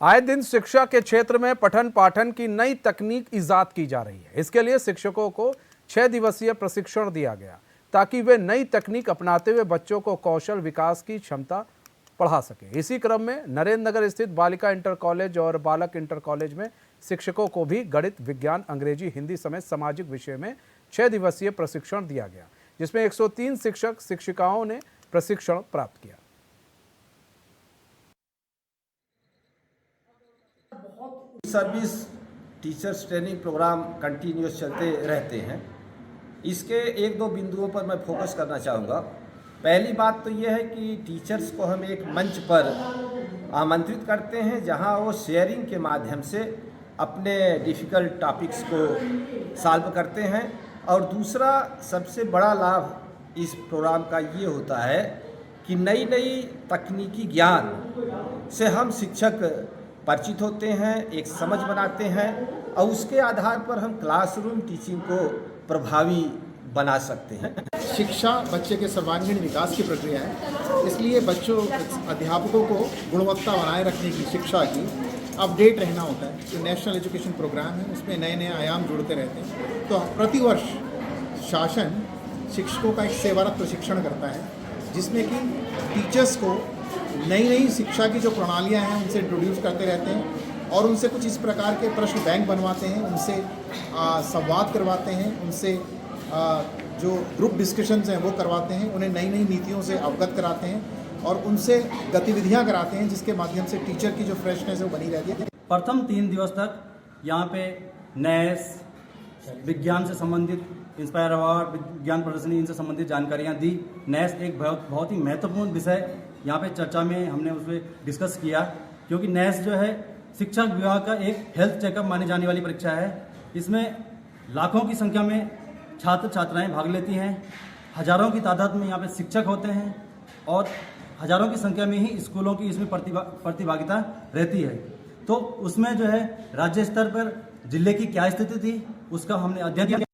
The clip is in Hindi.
आए दिन शिक्षा के क्षेत्र में पठन पाठन की नई तकनीक इजाद की जा रही है। इसके लिए शिक्षकों को 6 दिवसीय प्रशिक्षण दिया गया ताकि वे नई तकनीक अपनाते हुए बच्चों को कौशल विकास की क्षमता बढ़ा सके। इसी क्रम में नरेंद्र नगर स्थित बालिका इंटर कॉलेज और बालक इंटर कॉलेज में शिक्षकों को भी गणित, विज्ञान, अंग्रेजी, हिंदी समेत सामाजिक विषय में 6 दिवसीय प्रशिक्षण दिया गया, जिसमें 103 शिक्षक शिक्षिकाओं ने प्रशिक्षण प्राप्त किया। Service teachers training programme continuous चलते रहते हैं। इसके एक दो बिंदुओं पर मैं फोकस करना चाहूँगा। पहली बात तो यह है कि टीचर्स को हम एक मंच पर आमंत्रित करते हैं जहां वो शेयरिंग के माध्यम से अपने डिफ़िकल्ट टॉपिक्स को सॉल्व करते हैं। और दूसरा सबसे बड़ा लाभ इस प्रोग्राम का ये होता है कि नई नई तकनीकी ज्ञान से हम शिक्षक परिचित होते हैं, एक समझ बनाते हैं और उसके आधार पर हम क्लासरूम टीचिंग को प्रभावी बना सकते हैं। शिक्षा बच्चे के सर्वांगीण विकास की प्रक्रिया है, इसलिए बच्चों अध्यापकों को गुणवत्ता बनाए रखने की, शिक्षा की अपडेट रहना होता है। जो नेशनल एजुकेशन प्रोग्राम है उसमें नए नए आयाम जुड़ते रहते हैं। तो प्रतिवर्ष शासन शिक्षकों का एक सेवारत प्रशिक्षण करता है जिसमें कि टीचर्स को नई नई शिक्षा की जो प्रणालियां हैं उनसे इंट्रोड्यूस करते रहते हैं और उनसे कुछ इस प्रकार के प्रश्न बैंक बनवाते हैं, उनसे संवाद करवाते हैं, उनसे जो ग्रुप डिस्कशंस हैं वो करवाते हैं, उन्हें नई नई नीतियों से अवगत कराते हैं और उनसे गतिविधियां कराते हैं जिसके माध्यम से टीचर की जो फ्रेशनेस है वो बनी रहती है। प्रथम 3 दिवस तक यहाँ पे नैस, विज्ञान से संबंधित इंस्पायर अवार्ड, विज्ञान प्रदर्शनी, इनसे संबंधित जानकारियाँ दी। नैस एक बहुत ही महत्वपूर्ण विषय यहाँ पे चर्चा में हमने उसमें डिस्कस किया, क्योंकि नैस जो है शिक्षा विभाग का एक हेल्थ चेकअप मानी जाने वाली परीक्षा है। इसमें लाखों की संख्या में छात्र छात्राएं भाग लेती हैं, हजारों की तादाद में यहाँ पे शिक्षक होते हैं और हजारों की संख्या में ही स्कूलों की इसमें प्रतिभागिता रहती है। तो उसमें जो है राज्य स्तर पर जिले की क्या स्थिति थी उसका हमने अध्ययन किया।